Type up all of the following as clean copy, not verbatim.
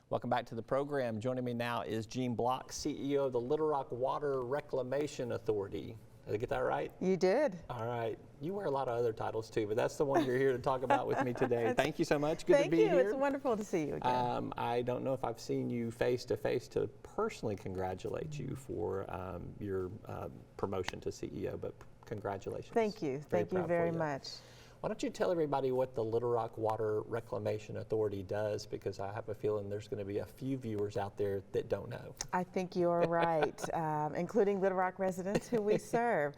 Welcome back to the program. Joining me now is Gene Block, CEO of the Little Rock Water Reclamation Authority. Did I get that right? You did. All right. You wear a lot of other titles too, but that's the one you're here to talk about with me today. Thank you so much. Good to be here. Thank you. It's wonderful to see you again. I don't know if I've seen you face to face to personally congratulate you for your promotion to CEO, but congratulations. Thank you. Thank you very much. Why don't you tell everybody what the Little Rock Water Reclamation Authority does, because I have a feeling there's going to be a few viewers out there that don't know. I think you're right, including Little Rock residents who we serve.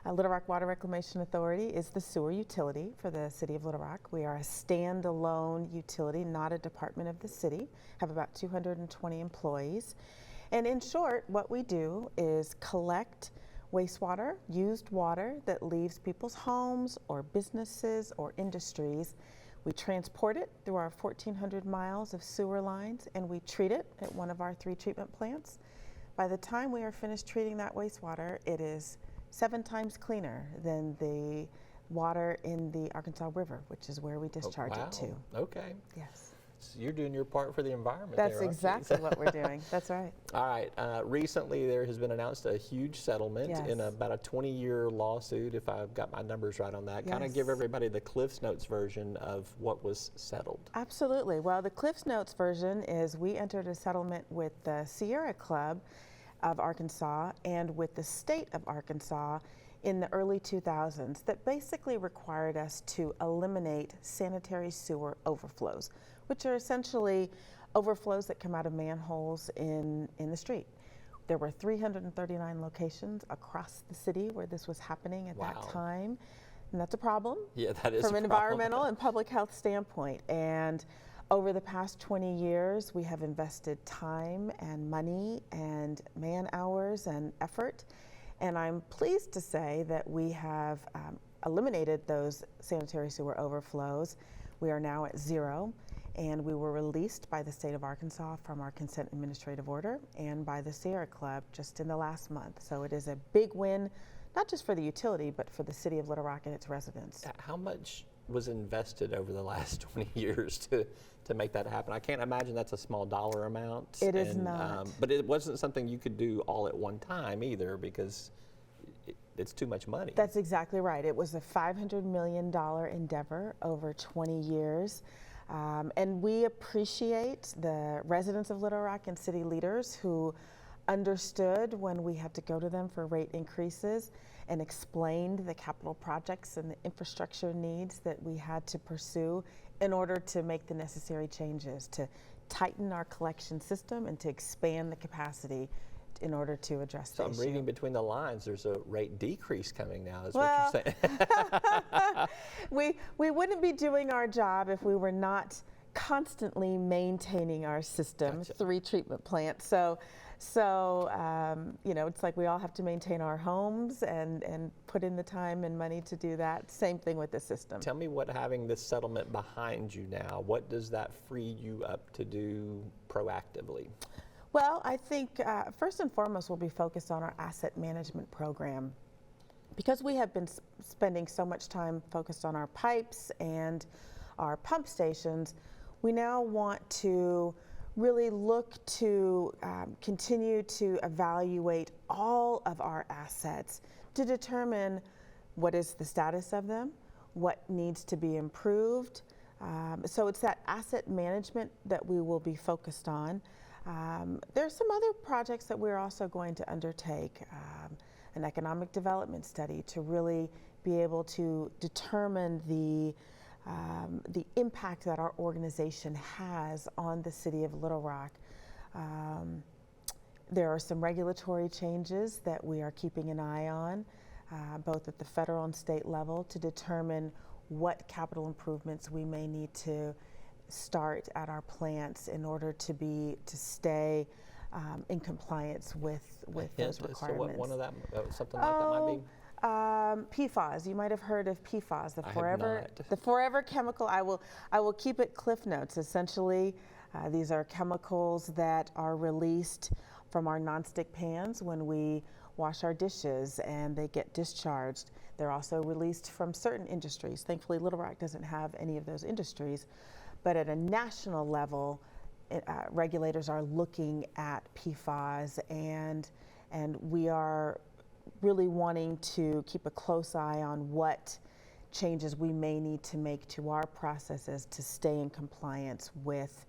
Little Rock Water Reclamation Authority is the sewer utility for the city of Little Rock. We are a standalone utility, not a department of the city, have about 220 employees. And in short, what we do is collect wastewater, used water that leaves people's homes or businesses or industries. We transport it through our 1,400 miles of sewer lines and we treat it at one of our 3 treatment plants. By the time we are finished treating that wastewater, it is 7 times cleaner than the water in the Arkansas River, which is where we discharge it to. Okay. Yes. So you're doing your part for the environment. That's exactly what we're doing. That's right. All right. Recently, there has been announced a huge settlement in about a 20-year lawsuit, if I've got my numbers right on that. Kind of give everybody the Cliff's Notes version of what was settled. Absolutely. Well, the Cliff's Notes version is we entered a settlement with the Sierra Club of Arkansas and with the state of Arkansas in the early 2000s that basically required us to eliminate sanitary sewer overflows, which are essentially overflows that come out of manholes in the street. There were 339 locations across the city where this was happening at that time. And that's a problem. Yeah, that is from an environmental and public health standpoint. And over the past 20 years, we have invested time and money and man hours and effort. And I'm pleased to say that we have eliminated those sanitary sewer overflows. We are now at 0. And we were released by the state of Arkansas from our consent administrative order and by the Sierra Club just in the last month. So it is a big win, not just for the utility, but for the city of Little Rock and its residents. How much was invested over the last 20 years to make that happen? I can't imagine that's a small dollar amount. It is not. But it wasn't something you could do all at one time either, because it's too much money. That's exactly right. It was a $500 million endeavor over 20 years. And we appreciate the residents of Little Rock and city leaders who understood when we had to go to them for rate increases and explained the capital projects and the infrastructure needs that we had to pursue in order to make the necessary changes, to tighten our collection system and to expand the capacity in order to address the issue. So I'm reading between the lines, there's a rate decrease coming now, is what you're saying. we wouldn't be doing our job if we were not constantly maintaining our system, 3 treatment plants. So you know, it's like we all have to maintain our homes and put in the time and money to do that. Same thing with the system. Tell me what having this settlement behind you now, what does that free you up to do proactively? Well, I think first and foremost, we'll be focused on our asset management program. Because we have been spending so much time focused on our pipes and our pump stations, we now want to really look to continue to evaluate all of our assets to determine what is the status of them, what needs to be improved. So it's that asset management that we will be focused on. There are some other projects that we're also going to undertake, an economic development study to really be able to determine the impact that our organization has on the city of Little Rock. There are some regulatory changes that we are keeping an eye on, both at the federal and state level, to determine what capital improvements we may need to start at our plants in order to stay in compliance with those requirements. So what one of that, something like that might be? PFAS. You might have heard of PFAS, the forever chemical. I will keep it Cliff Notes. Essentially, these are chemicals that are released from our nonstick pans when we wash our dishes and they get discharged. They're also released from certain industries. Thankfully, Little Rock doesn't have any of those industries, but at a national level, regulators are looking at PFAS, and we are really wanting to keep a close eye on what changes we may need to make to our processes to stay in compliance with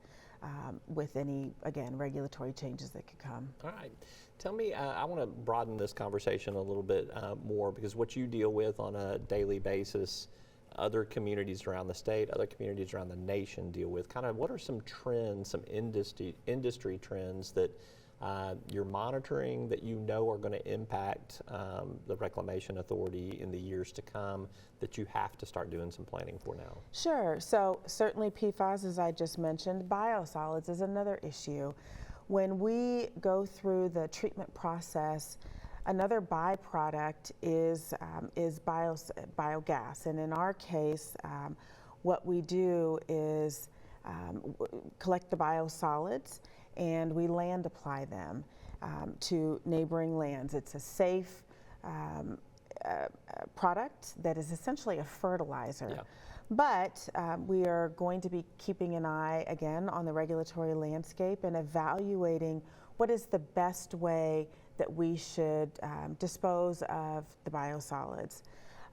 any, again, regulatory changes that could come. All right. Tell me, I want to broaden this conversation a little bit more, because what you deal with on a daily basis, other communities around the state, other communities around the nation deal with. Kind of what are some trends, some industry trends that you're monitoring that you know are going to impact the Reclamation Authority in the years to come that you have to start doing some planning for now? Sure. So certainly PFAS, as I just mentioned, biosolids is another issue. When we go through the treatment process, another byproduct is biogas, and in our case, what we do is collect the biosolids and we land apply them to neighboring lands. It's a safe product that is essentially a fertilizer. Yeah. But we are going to be keeping an eye again on the regulatory landscape and evaluating what is the best way that we should dispose of the biosolids.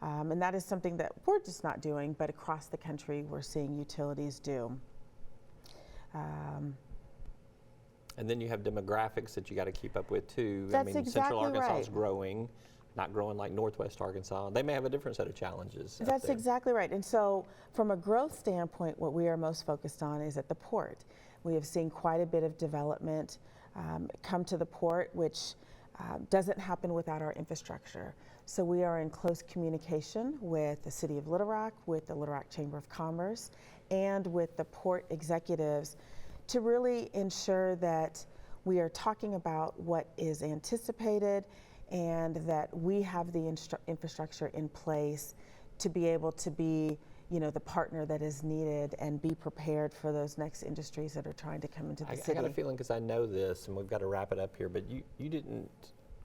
And that is something that we're just not doing, but across the country we're seeing utilities do. And then you have demographics that you got to keep up with too. That's Central exactly Arkansas right. is growing, not growing like Northwest Arkansas. They may have a different set of challenges. That's exactly right. And so from a growth standpoint, what we are most focused on is at the port. We have seen quite a bit of development come to the port, which doesn't happen without our infrastructure. So we are in close communication with the City of Little Rock, with the Little Rock Chamber of Commerce, and with the port executives to really ensure that we are talking about what is anticipated and that we have the infrastructure in place to be able to be, the partner that is needed and be prepared for those next industries that are trying to come into the city. I got a feeling, because I know this, and we've got to wrap it up here, but you didn't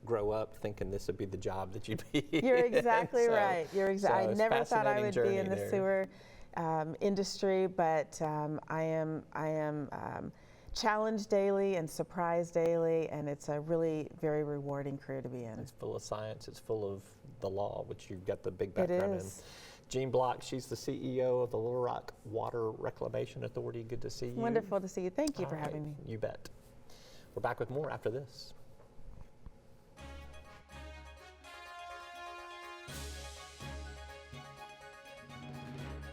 grow up thinking this would be the job that you'd be in. You're exactly right. I never thought I would be in the there. sewer industry, but I am challenged daily and surprised daily, and it's a really very rewarding career to be in. It's full of science. It's full of the law, which you've got the big background in. Jean Block, she's the CEO of the Little Rock Water Reclamation Authority. Good to see you. Wonderful to see you. Thank you for having me. You bet. We're back with more after this.